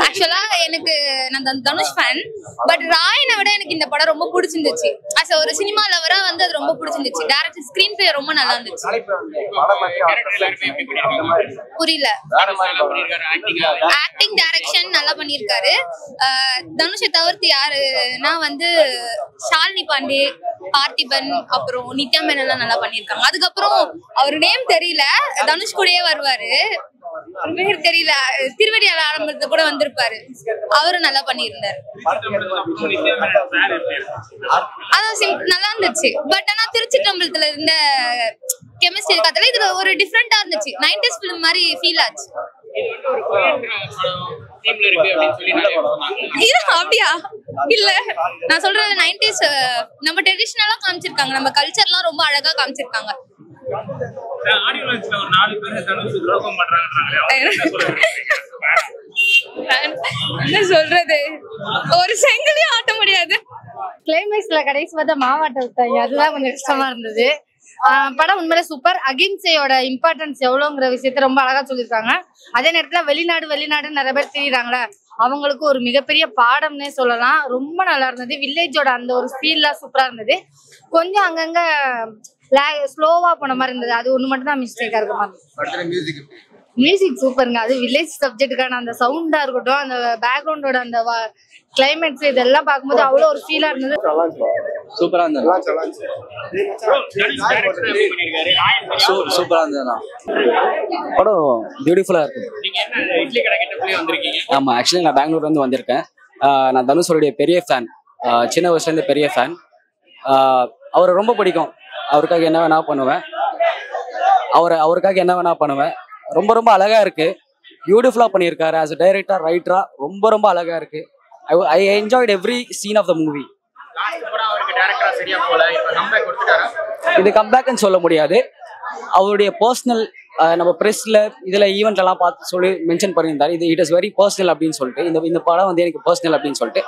ஆக்சுவலா எனக்கு நான் தனுஷ் ஃபேன். பட் ராயனை விட எனக்கு இந்த படம் ரொம்ப பிடிச்சிருந்துச்சு. அஸ் ஒரு சினிமா லவரா வந்து அது ரொம்ப பிடிச்சிருந்துச்சு. டைரக்டர் ஸ்கிரீன் பிளே ரொம்ப நல்லா இருந்துச்சு. புரியல. ஆக்டிங் டைரக்ஷன் நல்லா பண்ணிருக்காரு. தனுஷை தவிர்த்து யாருன்னா வந்து ஷாலினி பாண்டே, பார்த்திபன், அப்புறம் நித்யா மேனன் நல்லா பண்ணிருக்காங்க. அதுக்கப்புறம் அவர் நேம் தெரியல, தனுஷ் கூடயே வருவாரு, பேர் தெரியல, திருவடியால ஆரம்பத்துல கூட வந்திருப்பாரு, அவரும் நல்லா பண்ணியிருந்தாரு. அதான் நல்லா இருந்துச்சு. பட் ஆனா திருச்சிற்றம்பலத்துல இருந்த கெமிஸ்ட்ரி கதையில இது ஒரு டிஃப்ரெண்டா இருந்துச்சு. 90s ஃபிலிம் மாதிரி ஃபீல் ஆச்சு. அப்படியா? இல்ல, நான் சொல்றது 90s நம்ம ட்ரெடிஷனலா காமிச்சிருக்காங்க, நம்ம கல்ச்சர்லாம் ரொம்ப அழகா காமிச்சிருக்காங்க. என்ன சொல்றது, ஒரு செங்கலையும் ஆட்ட முடியாது. கிளைமேக்ஸ்ல கடைசி பார்த்தா மாவாட்ட விட்டாங்க, அதுதான் கொஞ்சம் கஷ்டமா இருந்தது. படம் உண்மையிலே சூப்பர். அகிம்சையோட இம்பார்ட்டன்ஸ் எவ்வளோங்கிற விஷயத்த ரொம்ப அழகா சொல்லியிருக்காங்க. அதே நேரத்துல வெளிநாடு நிறைய பேர் தெரியுறாங்களே, அவங்களுக்கு ஒரு மிகப்பெரிய பாடம்னே சொல்லலாம். ரொம்ப நல்லா இருந்தது. வில்லேஜோட அந்த ஒரு ஸ்பீட்லாம் சூப்பரா இருந்தது. கொஞ்சம் அங்கங்க ஸ்லோவா போன மாதிரி இருந்தது. அது ஒண்ணு மட்டும் தான் மிஸ்டேக்கா இருக்க மாதிரி. மியூசிக் சூப்பருங்க. அது வில்லேஜ் சப்ஜெக்டுக்கான அந்த சவுண்டா இருக்கட்டும், அந்த பேக்ரவுண்டோட அந்த கிளைமேக்ஸ் இதெல்லாம் பார்க்கும்போது அவ்வளோ ஒரு ஃபீலா இருந்தது. சூப்பரா இருந்தது. சூப்பரா இருந்ததுண்ணா. படம் பியூட்டிஃபுல்லா இருக்கு. ஆமா, ஆக்சுவலி நான் பெங்களூர்ல இருந்து வந்திருக்கேன். நான் தனுஷோடைய பெரிய ஃபேன், சின்ன வயசுல இருந்து பெரிய ஃபேன். அவரை ரொம்ப பிடிக்கும். அவருக்காக என்ன வேணா பண்ணுவேன். அவருக்காக என்ன வேணா பண்ணுவேன். ரொம்ப ரொம்ப அழகா இருக்கு. பியூட்டிஃபுல்லா பண்ணியிருக்காரு. ஆஸ் அ டைரக்டர், ரைட்டரா ரொம்ப ரொம்ப அழகா இருக்கு. I enjoyed every scene of the movie. இது கம்பேக்னு சொல்ல முடியாது. அவருடைய பர்சனல் நம்ம ப்ரெஸ்ல இதுல ஈவெண்ட்லாம் பார்த்து சொல்லி மென்ஷன் பண்ணியிருந்தாரு. இது இட் இஸ் வெரி பர்சனல் அப்படின்னு சொல்லிட்டு, இந்த படம் வந்து எனக்கு பர்சனல் அப்படின்னு சொல்லிட்டு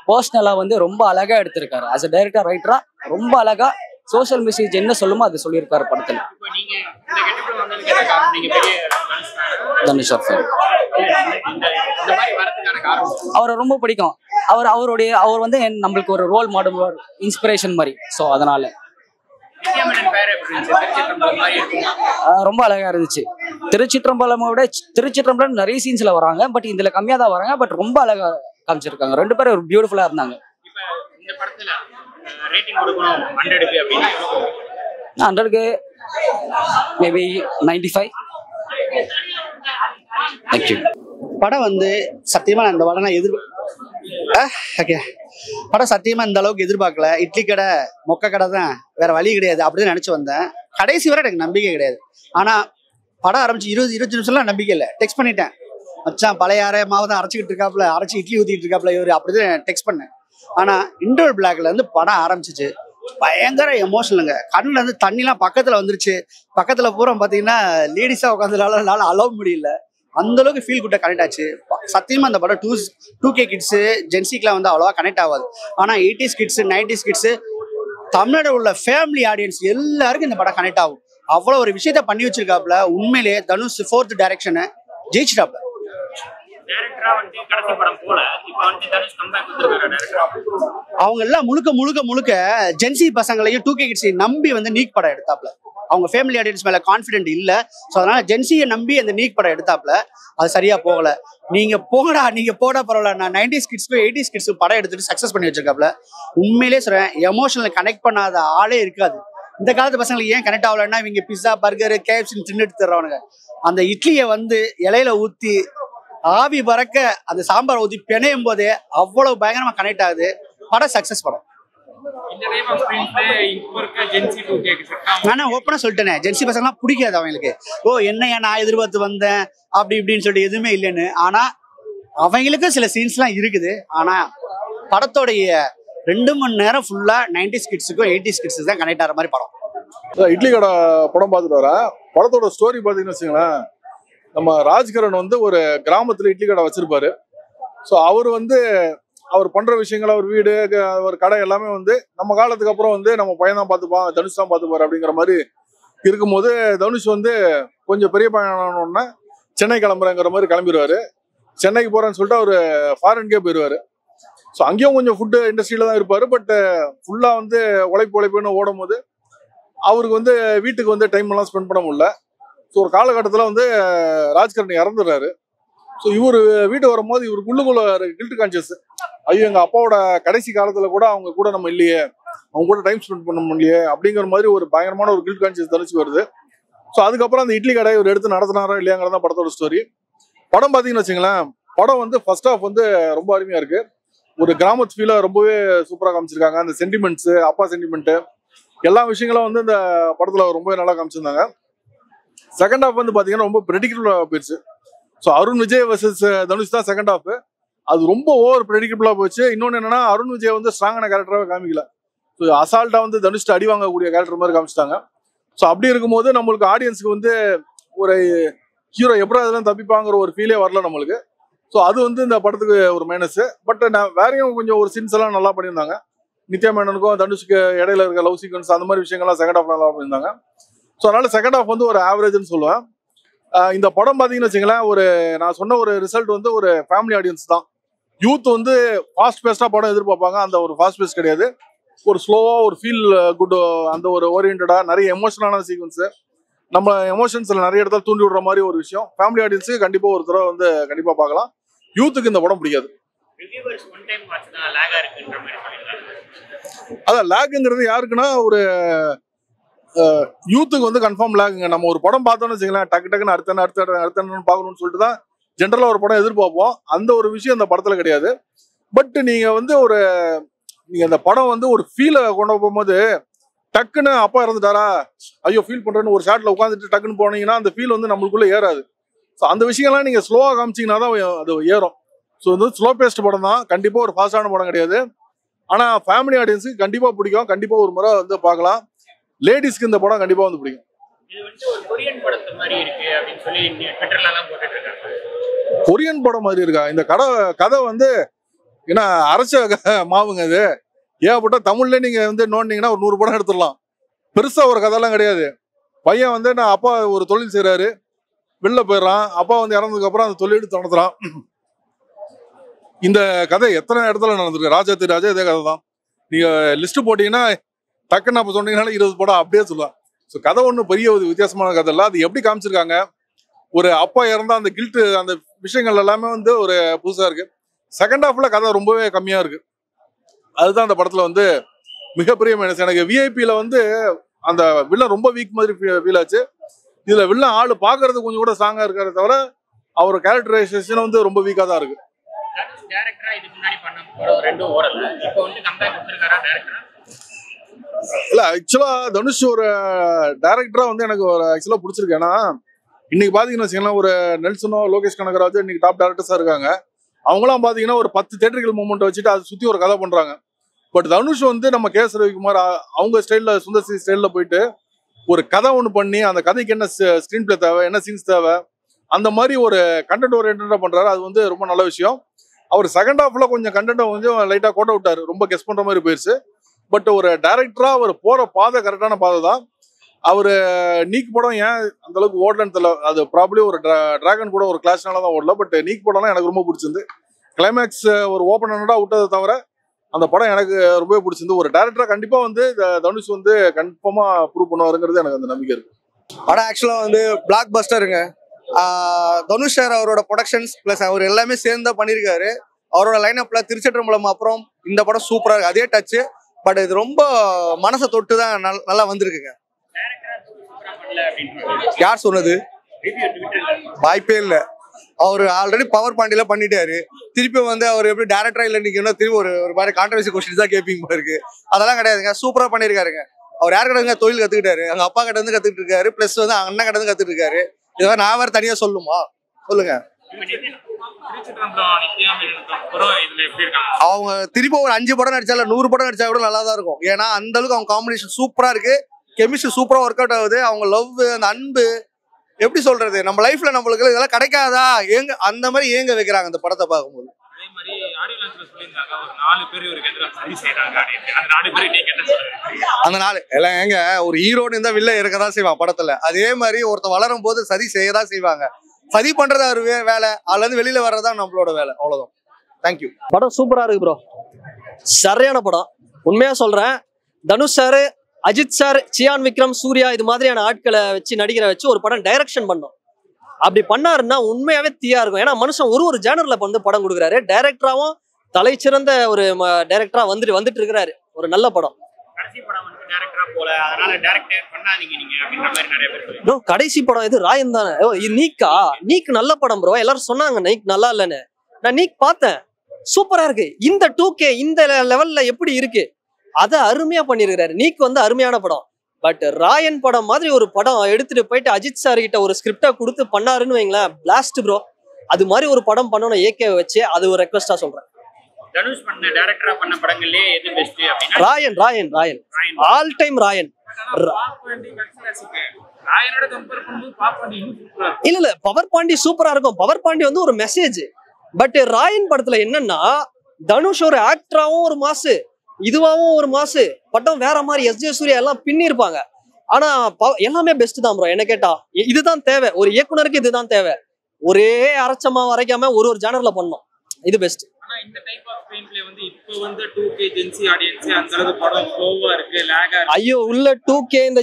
பர்சனலா வந்து ரொம்ப அழகா எடுத்திருக்காரு. ஆஸ் அ டைரக்டர், ரைட்டரா ரொம்ப அழகா சோசியல் மெசேஜ் என்ன சொல்லுமோ அது சொல்லியிருக்காரு படத்துல. தனுஷ் அவரை ரொம்ப பிடிக்கும். அவர் வந்து நம்மளுக்கு ஒரு ரோல் மாடல், இன்ஸ்பிரேஷன் மாதிரி. ஸோ அதனால ரொம்ப அழகா இருந்துச்சு. திருச்சிற்றம்பலம் நிறைய சீன்ஸ்ல வராங்க, பட் இதுல கம்மியா தான் வராங்க. பட் ரொம்ப அழகா காமிச்சிருக்காங்க. ரெண்டு பேரும் பியூட்டிஃபுல்லா இருந்தாங்க. 100க்கு மேபி 95. தேங்க்யூ. படம் வந்து சத்தியமா இந்த படம் நான் படம் சத்தியமா இந்த அளவுக்கு எதிர்பார்க்கல. இட்லி கடை மொக்க கடை தான், வேற வழி கிடையாது அப்படின்னு நினைச்சு வந்தேன். கடைசி வரை எனக்கு நம்பிக்கை கிடையாது. ஆனா படம் ஆரம்பிச்சு 20-25 நிமிஷம்லாம் நம்பிக்கை இல்லை. டெக்ஸ்ட் பண்ணிட்டேன், மச்சான் பழைய மாவு தான் அரைச்சிக்கிட்டு இருக்காப்புல, அரைச்சி இட்லி ஊத்திட்டு இருக்காப்புல இவரு, அப்படிதான் டெக்ஸ்ட் பண்ணேன். ஆனா இன்டர்வல் பிளாக்ல இருந்து படம் ஆரம்பிச்சிச்சு. பயங்கர எமோஷனலுங்க. கண்ணுல இருந்து தண்ணிலாம் பக்கத்துல வந்துருச்சு. பக்கத்துல பூரா பாத்தீங்கன்னா லேடிஸா உட்காந்துனால அலோவ முடியல. அந்த அளவுக்கு ஃபீல் குட்டா கனெக்ட் ஆச்சு. சத்தியமா அந்த படம் 2K கிட்ஸு ஜென்சிக்லாம் வந்து அவ்வளோவா கனெக்ட் ஆகாது. ஆனால் 80s kids 90s kids Tamil Nadu உள்ள ஃபேமிலி ஆடியன்ஸ் எல்லாருக்கும் இந்த படம் கனெக்ட் ஆகும். அவ்வளோ ஒரு விஷயத்த பண்ணி வச்சிருக்காப்புல. உண்மையிலேயே தனுஷ் 4th டைரக்ஷனை ஜெயிச்சிட்டாப்புல. அவங்க எல்லாம் முழுக்க ஜென்சி பசங்களையும் 2K கிட்ஸையும் நம்பி வந்து நீக் படம் எடுத்தாப்புல. அவங்க ஃபேமிலி ஆடியன்ஸ் மேல கான்ஃபிடென்ட் இல்ல. ஸோ அதனால ஜென்சியை நம்பி அந்த நீக் படம் எடுத்தாப்புல. அது சரியா போகல. நீங்க போட பரவாயில்ல. நான் 90s கிட்ஸ்க்கும் 80s கிட்ஸ்க்கும் படம் எடுத்துட்டு சக்சஸ் பண்ணி வச்சிருக்காப்புல. உண்மையிலே சொல்றேன், எமோஷனல் கனெக்ட் பண்ணாத ஆளே இருக்காது. இந்த காலத்து பசங்களுக்கு ஏன் கனெக்ட் ஆகலன்னா, இவங்க பிஸா பர்கர் KFC தின்னுட்டு தர்றவனுங்க. அந்த இட்லியை வந்து இலையில ஊத்தி ஆவி பறக்க அந்த சாம்பார் ஊத்தி பிணையும் போதே அவ்வளவு பயங்கரமா கனெக்ட் ஆகுது. படம் சக்சஸ் படம். ஆனா ஓப்பனா சொல்லிட்டேனே, ஜென்சி பசங்கலாம் பிடிக்காது அவங்களுக்கு. என்னையா நான் எதிர்பார்த்து வந்தேன் அப்படி இப்படின்னு சொல்லிட்டு எதுவுமே இல்லைன்னு. ஆனா அவங்களுக்கும் சில சீன்ஸ்லாம் இருக்குது. ஆனா படத்தோடைய 2 மணி நேரம் ஃபுல்லா 90s கிட்ஸுக்கும் 80s கிட்ஸுக்கு தான் கனெக்ட் ஆகிற மாதிரி படம். இட்லி கடை படம் பார்த்துட்டு வரேன். படத்தோட ஸ்டோரி பார்த்தீங்கன்னு வச்சுங்களேன், நம்ம ராஜ்கரன் வந்து ஒரு கிராமத்துல இட்லி கடை வச்சிருப்பாரு. ஸோ அவர் பண்ற விஷயங்கள், அவர் வீடு, அவர் கடை எல்லாமே வந்து நம்ம காலத்துக்கு அப்புறம் வந்து நம்ம பையன் தான் பார்த்துப்பான், தனுஷ் தான் பார்த்துப்பாரு அப்படிங்கிற மாதிரி இருக்கும்போது, தனுஷ் வந்து கொஞ்சம் பெரிய பையனானோன்னா சென்னை கிளம்புறங்கிற மாதிரி கிளம்பிடுவாரு. சென்னைக்கு போறேன்னு சொல்லிட்டு அவர் ஃபாரின்கே போயிடுவாரு. ஸோ அங்கேயும் கொஞ்சம் ஃபுட்டு இண்டஸ்ட்ரியில தான் இருப்பாரு. பட் ஃபுல்லா வந்து உழைப்புன்னு ஓடும் போது அவருக்கு வந்து வீட்டுக்கு வந்து டைம் எல்லாம் ஸ்பெண்ட் பண்ண முடியல. ஸோ ஒரு காலகட்டத்தில் வந்து ராஜ்கரண் இறந்துடுறாரு. ஸோ இவர் வீட்டுக்கு வரும்போது இவருக்கு உள்ளுக்குள்ள கில்ட் கான்சியஸ், ஐயோ எங்க அப்பாவோட கடைசி காலத்துல கூட அவங்க கூட நம்ம இல்லையே, அவங்க கூட டைம் ஸ்பெண்ட் பண்ண முடியலையே அப்படிங்கிற மாதிரி ஒரு பயங்கரமான ஒரு கில்ட் கான்சியஸ் தனிச்சு வருது. ஸோ அதுக்கப்புறம் அந்த இட்லி கடை இவர் எடுத்து நடத்தினாரா இல்லையாங்கிறதா படத்தோட ஸ்டோரி. படம் பார்த்தீங்கன்னு வச்சுங்களேன், படம் வந்து ஃபர்ஸ்ட் ஹாஃப் வந்து ரொம்ப அருமையா இருக்கு. ஒரு கிராமத்து ஃபீலை ரொம்பவே சூப்பராக காமிச்சிருக்காங்க. அந்த சென்டிமெண்ட்ஸ், அப்பா சென்டிமெண்ட், எல்லா விஷயங்களும் வந்து இந்த படத்துல ரொம்பவே நல்லா காமிச்சிருந்தாங்க. செகண்ட் ஹாஃப் வந்து பாத்தீங்கன்னா ரொம்ப ப்ரெடிக்டபிளா போயிடுச்சு. ஸோ அருண் விஜய் வர்சஸ் தனுஷ் தான் செகண்ட் ஹாஃப். அது ரொம்ப ஓவர் ப்ரெடிக்டபிளா போச்சு. இன்னொன்னு என்னன்னா, அருண் விஜய் வந்து ஸ்ட்ராங்கான கேரக்டராகவே காமிக்கல. ஸோ அசால்ட்டா வந்து தனுஷ்ட அடி வாங்கக்கூடிய கேரக்டர் மாதிரி காமிச்சிட்டாங்க. ஸோ அப்படி இருக்கும்போது நம்மளுக்கு ஆடியன்ஸுக்கு வந்து ஒரு ஹீரோ எப்படி அதெல்லாம் தப்பிப்பாங்கிற ஒரு ஃபீலே வரல நம்மளுக்கு. ஸோ அது வந்து இந்த படத்துக்கு ஒரு மைனஸ். பட் நான் வேறையும் கொஞ்சம் ஒரு சீன்ஸ் எல்லாம் நல்லா பண்ணியிருந்தாங்க. நித்யா மேனனுக்கும் தனுஷுக்கு இடையில இருக்க லவ் சீக்வன்ஸ் அந்த மாதிரி விஷயங்கள்லாம் செகண்ட் ஹாஃப் நல்லா பண்ணியிருந்தாங்க. ஸோ அதனால செகண்ட் ஹாஃப் வந்து ஒரு ஆவரேஜ்னு சொல்லுவேன். இந்த படம் பார்த்தீங்கன்னு வச்சுங்களேன், ஒரு நான் சொன்ன ஒரு ரிசல்ட் வந்து ஒரு ஃபேமிலி ஆடியன்ஸ் தான். யூத் வந்து ஃபாஸ்ட் பேஸ்டா படம் எதிர்பார்ப்பாங்க. அந்த ஒரு ஃபாஸ்ட் பேஸ் கிடையாது. ஒரு ஸ்லோவா ஒரு ஃபீல் குட், அந்த ஒரு ஓரியன்டா நிறைய எமோஷனலான சீக்வன்ஸ், நம்ம எமோஷன்ஸ்ல நிறைய இடத்துல தூண்டி விடுற மாதிரி ஒரு விஷயம். ஃபேமிலி ஆடியன்ஸுக்கு கண்டிப்பா ஒரு தடவை வந்து கண்டிப்பா பார்க்கலாம். யூத்துக்கு இந்த படம் பிடிக்காது. அதான் லேக்குங்கிறது யாருக்குன்னா, ஒரு யூத்துக்கு வந்து கன்ஃபார்ம் லேக்குங்க. நம்ம ஒரு படம் பார்த்தோம்னு வச்சுக்கலாம், டக்கு டக்குன்னு அடுத்த பார்க்கணும்னு சொல்லிட்டு தான் ஜென்ரலா ஒரு படம் எதிர்பார்ப்போம். அந்த ஒரு விஷயம் இந்த படத்துல கிடையாது. பட் நீங்க வந்து நீங்க அந்த படம் வந்து ஒரு ஃபீலை கொண்டு போகும்போது, டக்குன்னு அப்பா இறந்துட்டாரா, ஐயோ ஃபீல் பண்றேன்னு ஒரு ஷாட்ல உட்காந்துட்டு டக்குன்னு போனீங்கன்னா அந்த ஃபீல் வந்து நம்மளுக்குள்ள ஏறாது. ஸோ அந்த விஷயங்கள்லாம் நீங்க ஸ்லோவா காமிச்சிங்கன்னா தான் அது ஏறும். ஸோ வந்து ஸ்லோ பேஸ்ட் படம் தான், கண்டிப்பா ஒரு ஃபாஸ்டான படம் கிடையாது. ஆனா ஃபேமிலி ஆடியன்ஸுக்கு கண்டிப்பா பிடிக்கும். கண்டிப்பா ஒரு முறை வந்து பார்க்கலாம். லேடிஸ்க்கு இந்த படம் கண்டிப்பா வந்து பிடிக்கும். இது வந்து ஒரு கொரியன் படத்து மாதிரி இருக்கு அப்படின்னு சொல்லி ட்விட்டர்ல எல்லாம் போட்டுட்டு இருக்காங்க. கொரியன் படம் மாதிரி இருக்கா? இந்த கதை வந்து ஏன்னா அரைச்ச மாவுங்க. அது ஏகப்பட்ட தமிழ்ல நீங்க வந்து நோண்டிங்கன்னா ஒரு 100 படம் எடுத்துடலாம். பெருசா ஒரு கதையெல்லாம் கிடையாது. பையன் வந்து நான் அப்பா ஒரு தொழில் செய்யறாரு, வெளில போயிடுறான். அப்பா வந்து இறந்ததுக்கு அப்புறம் அந்த தொழில் தொடர்ந்துறான். இந்த கதை எத்தனை இடத்துல நடந்திருக்கு. ராஜா ராஜா இதே கதை தான். நீங்க லிஸ்ட் போட்டீங்கன்னா டக்குன்னு அப்ப சொன்னீங்கன்னா 20 படம் அப்படியே சொல்லலாம். ஸோ கதை ஒன்றும் பெரிய ஒரு வித்தியாசமான கதை இல்லை. அது எப்படி காமிச்சிருக்காங்க, ஒரு அப்பா இறந்தா அந்த கில்ட்டு, அந்த விஷயங்கள் எல்லாமே வந்து ஒரு புதுசா இருக்கு. செகண்ட் ஹாஃப்ல கதை ரொம்பவே கம்மியா இருக்கு. அதுதான் அந்த படத்துல வந்து மிகப்பெரிய மைனஸ். எனக்கு விஐபியில வந்து அந்த வில்லன் ரொம்ப வீக் மாதிரி ஃபீல் ஆச்சு. இதுல வில்லன் ஆளு பாக்குறது கொஞ்சம் கூட ஸ்ட்ராங்கா இருக்காரு தவிர அவர் கேரக்டரைசேஷன் வந்து ரொம்ப வீக்கா தான் இருக்கு. இல்ல ஆக்சுவலா தனுஷ் ஒரு டைரக்டரா வந்து எனக்கு ஒரு ஆக்சுவலா பிடிச்சிருக்கு. ஏன்னா இன்னைக்கு பாத்தீங்கன்னா வச்சுக்கலாம், ஒரு நெல்சனோ லோகேஷ் கனகராஜ் இன்னைக்கு டாப் டைரக்டர்ஸா இருக்காங்க. அவங்களாம் பாத்தீங்கன்னா ஒரு 10 தியேட்டர்கள் மூமெண்ட் வச்சுட்டு அதை சுத்தி ஒரு கதை பண்றாங்க. பட் தனுஷ் வந்து நம்ம கே. எஸ். ரவிக்குமார் அவங்க ஸ்டைல்ல, சுந்தர் சி ஸ்டைல்ல போயிட்டு ஒரு கதை ஒன்று பண்ணி அந்த கதைக்கு என்ன ஸ்கிரீன் பிளே தேவை, என்ன சீன்ஸ் தேவை, அந்த மாதிரி ஒரு கண்டென்ட் ஓரியன்டா பண்றாரு. அது வந்து ரொம்ப நல்ல விஷயம். அவர் செகண்ட் ஹாஃப்ல கொஞ்சம் கண்டென்ட்டை கொஞ்சம் லைட்டா கோட்ட விட்டாரு, ரொம்ப கெஸ் பண்ற மாதிரி போயிருச்சு. பட் ஒரு டைரக்டரா அவர் போற பாதை கரெக்டான பாதை தான். அவரு நீக் படம் ஏன் அந்த அளவுக்கு ஓடலன்னு தெரியல. அது ப்ராப்ளி ஒரு டிராகன் கூட ஒரு கிளாஸ்னால தான் ஓடல. பட் நீக் படம்லாம் எனக்கு ரொம்ப பிடிச்சிருந்து. கிளைமேக்ஸ் ஒரு ஓப்பன் ஹேண்டடா விட்டதை தவிர அந்த படம் எனக்கு ரொம்பவே பிடிச்சிருந்து. ஒரு டைரக்டரா கண்டிப்பா வந்து தனுஷ் வந்து கன்ஃபார்மா ப்ரூவ் பண்ணுவாருங்கிறது எனக்கு அந்த நம்பிக்கை இருக்கு. படம் ஆக்சுவலா வந்து பிளாக் பஸ்டருங்க. தனுஷ் சார் அவரோட ப்ரொடக்ஷன்ஸ் பிளஸ் அவர் எல்லாமே சேர்ந்து தான் பண்ணியிருக்காரு. அவரோட லைனப்ல திருச்சிற்றம்பலம் அப்புறம் இந்த படம் சூப்பரா இருக்கு, அதே டச்சு. பட் இது ரொம்ப மனசை தொட்டு தான் நல்லா வந்திருக்குங்க. யார் சொன்னது? வாய்ப்பே இல்லை. அவர் ஆல்ரெடி பவர் பாண்டியில பண்ணிட்டாரு. திருப்பி வந்து அவர் எப்படி டேரக்டரா இல்லை நிக்கணும், திருப்பி ஒரு மாதிரி கான்ட்ரவர்சி கொஸ்டின் தான் கேட்பீங்க இருக்கு. அதெல்லாம் கிடையாதுங்க, சூப்பரா பண்ணிருக்காருங்க. அவர் யார் கிட்ட தொழில் கத்துக்கிட்டாரு, அவங்க அப்பா கிட்ட இருந்து கத்துக்கிட்டு இருக்காரு, பிளஸ் வந்து அண்ணன் கிட்ட இருந்து கத்துட்டு இருக்காரு. இதை நான் வேற தனியா சொல்லுமா? சொல்லுங்க. அவங்க திருப்பி ஒரு 5 படம் நடிச்சால 100 படம் நடிச்சா கூட நல்லா தான் இருக்கும். ஏன்னா அந்த அளவுக்கு அவங்க காம்பினேஷன் சூப்பரா இருக்கு, கெமிஸ்ட்ரி சூப்பரா ஒர்க் அவுட் ஆகுது. அவங்க லவ், அந்த அன்பு, எப்படி சொல்றது, நம்ம லைஃப்ல நம்மளுக்கு இதெல்லாம் கிடைக்காதா ஏங்க அந்த மாதிரி ஏங்க வைக்கிறாங்க அந்த படத்தை பார்க்கும்போது. அந்த 4 எல்லாம் ஏங்க ஒரு ஹீரோன்னு இருந்தா வில்ல இருக்கதான் செய்வான் படத்துல. அதே மாதிரி ஒருத்தர் வளரும் போது சரி செய்யதான் செய்வாங்க. பதிவு பண்றது அவர் வேலை, அதுல இருந்து வெளியில வர்றதுதான் நம்மளோட வேலை. அவ்வளவுதான். தேங்க்யூ. படம் சூப்பரா இருக்கு ப்ரோ, சரியான படம். உண்மையா சொல்றேன், தனுஷ் சார், அஜித் சார், சியான் விக்ரம், சூர்யா இது மாதிரியான ஆட்களை வச்சு நடிகரை வச்சு ஒரு படம் டைரக்ஷன் பண்ணோம். அப்படி பண்ணாருன்னா உண்மையாவே தீயா இருக்கும். ஏன்னா மனுஷன் ஒரு ஜேனர்ல வந்து படம் கொடுக்குறாரு. டைரக்டராவும் தலை சிறந்த ஒரு டைரக்டரா வந்துட்டு இருக்கிறாரு. ஒரு நல்ல படம். கடைசி படம் வந்து டைரக்டரா போல, அதனால டைரக்டர் பண்ணாதீங்க நீங்க அப்படின்ற மாதிரி நிறைய பேர் சொல்லுவாங்க. ப்ரோ கடைசி படம் இது ராயன் தானே. நீக் நல்ல படம் ப்ரோ. எல்லாரும் சொன்னாங்க நீக் நல்லா இல்லைன்னு. நான் நீக் பார்த்தேன், சூப்பரா இருக்கு. இந்த 2K இந்த லெவல்ல எப்படி இருக்கு, அதை அருமையா பண்ணிருக்கிறாரு. நீக் வந்து அருமையான படம். பட் ராயன் படம் மாதிரி ஒரு படம் எடுத்துட்டு போயிட்டு அஜித் சார் கிட்ட ஒரு ஸ்கிரிப்டா கொடுத்து பண்ணாருன்னு வைங்களேன், பிளாஸ்ட் ப்ரோ. அது மாதிரி ஒரு படம் பண்ணணும் ஏகே வச்சு. அது ஒரு ரெக்வஸ்டா சொல்றேன். தனுஷ் பண்ண டைரக்டரா பண்ண படங்கள்லயே எது பெஸ்ட் அப்படின்னா ராயன் ஆல் டைம் ராயன். ராயனோட கம்பேர் பண்ணும்போது பாப்பாண்டி சூப்பரா இருக்கும். இல்ல பவர் பாண்டி சூப்பரா இருக்கும். பவர் பாண்டி வந்து ஒரு மெசேஜ். பட் ராயன் படத்துல என்னன்னா, தனுஷ் ஒரு ஆக்டராவும் ஒரு மாசு, இதுவாவும் ஒரு மாசு, படம் வேற மாதிரி. எஸ்ஜே சூர்யா எல்லாம் பின்னி இருப்பாங்க. ஆனா எல்லாமே பெஸ்ட் தான் ப்ரோ. என்ன கேட்டா இதுதான் தேவை, ஒரு இயக்குனருக்கு இதுதான் தேவை. ஒரே அரைச்சமா வரைக்காம ஒரு ஜானர்ல பண்ணணும், இது பெஸ்ட். ஆனா இந்த டைப் ஆஃப் ஸ்கிரீன் பிளே வந்து இப்போ வந்து 2K ஜென்சி ஆடியன்ஸ் அந்த அளவு படம் ஸ்லோவா இருக்கு, லாகா இருக்கு. ஐயோ உள்ள 2K இந்த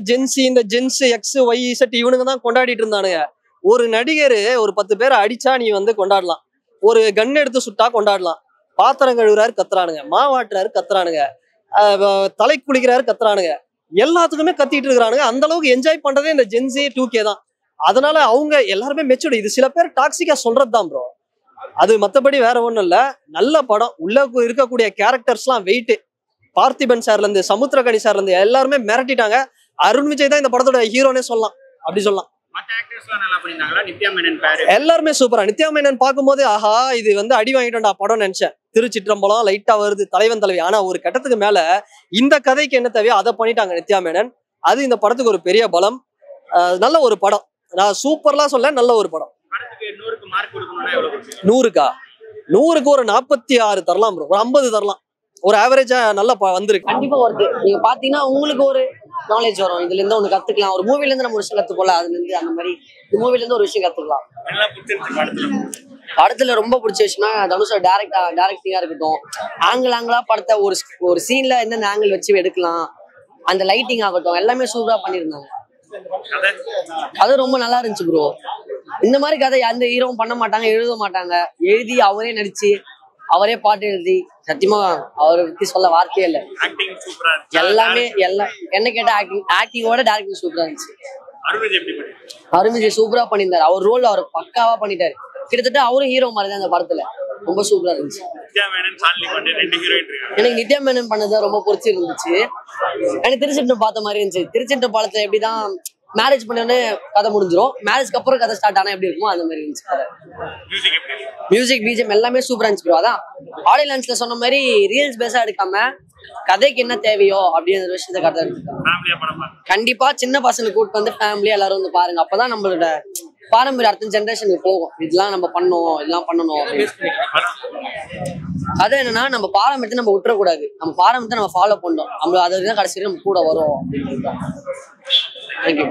ஜென்ஸ் எக்ஸ் ஒய் செட் இவனுங்க தான் கொண்டாடிட்டு இருந்தானுங்க. ஒரு நடிகர் ஒரு 10 பேரை அடிச்சா நீ வந்து கொண்டாடலாம், ஒரு கன் எடுத்து சுட்டா கொண்டாடலாம். பாத்திரம் கழுவுறாரு கத்துறானுங்க, மாவாட்டுறாரு கத்துறானுங்க, தலை குளிக்கிறாரு கத்துறானுங்க, எல்லாத்துக்குமே கத்திட்டு இருக்கிறானுங்க. அந்த அளவுக்கு என்ஜாய் பண்றதே இந்த ஜென்சி 2K தான். அதனால அவங்க எல்லாருமே மெச்சூர்டு. இது சில பேர் டாக்ஸிக்கா சொல்றதுதான் ப்ரோ, அது மத்தபடி வேற ஒண்ணும் இல்ல. நல்ல படம். உள்ள இருக்கக்கூடிய கேரக்டர்ஸ்லாம் வெயிட். பார்த்திபன் சார்ல இருந்து சமுத்திரகனி சார்ல இருந்து எல்லாருமே மிரட்டிட்டாங்க. அருண் விஜய் தான் இந்த படத்தோட ஹீரோனே சொல்லலாம், அப்படி சொல்லலாம். மத்த ஆக்டர்ஸ்லாம் நல்லா பண்ணிருந்தாங்களா? நித்யா மேனன் பேர் எல்லாருமே சூப்பரா. நித்யா மேனன் பார்க்கும்போது ஆஹா இது வந்து அடி வாங்கிட்டோம்டா படம் நினைச்சேன். திருச்சிற்றம்பலம் லைட்டா வருது, தலைவன் தலைவி. ஆனா ஒரு கட்டத்துக்கு மேல இந்த கதைக்கு என்ன தேவையோ அதை பண்ணிட்டாங்க நித்யா மேனன். அது இந்த படத்துக்கு ஒரு பெரிய பலம். நல்ல ஒரு படம். நான் சூப்பர்லாம் சொல்ல, நல்ல ஒரு படம். 100க்கு மார்க் கொடுக்கணும்னா எவ்வளவு? 100க்கு ஒரு 46 தரலாம் ப்ரோ, ஒரு 50 தரலாம். ஒரு ஆவரேஜா நல்லா வந்திருக்கு. கண்டிப்பா வருது. நீங்க பாத்தீங்கன்னா உங்களுக்கு ஒரு நாலேஜ் வரும். இதுல இருந்து ஒண்ணு கத்துக்கலாம். ஒரு மூவில இருந்து நம்ம ஒரு விஷயம் கத்துக்கலாம். அதுல இருந்து அந்த மாதிரி இந்த மூவில இருந்து ஒரு விஷயம் கத்துக்கலாம். படத்துல ரொம்ப பிடிச்ச விஷயம்னா தனுஷோட டைரக்டிங்கா இருக்கட்டும், ஆங்கிளா படத்தை ஒரு சீன்ல எந்தெந்த ஆங்கிள் வச்சு எடுக்கலாம், அந்த லைட்டிங் ஆகட்டும், எல்லாமே சூப்பரா பண்ணியிருந்தாங்க. அது ரொம்ப நல்லா இருந்துச்சு ப்ரோ. இந்த மாதிரி கதை எந்த ஹீரோவும் பண்ண மாட்டாங்க, எழுத மாட்டாங்க. எழுதி அவரே நடிச்சு அவரே பாட்டு எழுதி, சத்தியமா அவரை பத்தி சொல்ல வார்த்தையே இல்லை. எல்லாமே என்ன கேட்டா ஆக்டிங்கோட டைரக்டிங் சூப்பரா இருந்துச்சு. அருண் விஜய் சூப்பரா பண்ணியிருந்தாரு. அவர் ரோல் அவர் பக்காவா பண்ணிட்டாரு. கிட்டத்தட்ட அவரும் ஹீரோ மாதிரி தான் அந்த படத்துல. ரொம்ப சூப்பரா இருந்துச்சு. எனக்கு நித்யா மேனன் பண்ணதான் ரொம்ப பிடிச்சிருந்துச்சு. எனக்கு திருச்சிட்டு பார்த்த மாதிரி இருந்துச்சு. திருச்சிட்டு பாலத்துல எப்படிதான் மேரேஜ் பண்ணோடனே கதை முடிஞ்சிடும், மேரேஜ்க்கு அப்புறம் கதை ஸ்டார்ட் ஆனா எப்படி இருக்குமோ அந்த மாதிரி இருந்துச்சு கதை. மியூசிக் பிஜிஎம் எல்லாமே சூப்பரா இருந்துச்சு ப்ரோ. அதான் ஆடியோ லான்ச்ல சொன்ன மாதிரி ரீல்ஸ் பேஸா எடுக்காம கதைக்கு என்ன தேவையோ அப்படிங்கிற விஷயத்த கதை எடுத்துக்காங்க. கண்டிப்பா சின்ன பசங்க கூட்டு வந்து ஃபேமிலியா எல்லாரும் வந்து பாருங்க. அப்பதான் நம்மளோட பாரம்பரிய அடுத்த ஜென்ரேஷனுக்கு போகும். இதெல்லாம் நம்ம பண்ணணும், இதெல்லாம் பண்ணணும் அப்படின்னு. அது என்னன்னா நம்ம பாரம்பரியத்தை நம்ம விட்டுறக்கூடாது. நம்ம பாரம்பரியத்தை நம்ம ஃபாலோ பண்ணோம். நம்ம அதை கடைசி நம்ம கூட வரும் அப்படின்னு. தேங்க்யூ.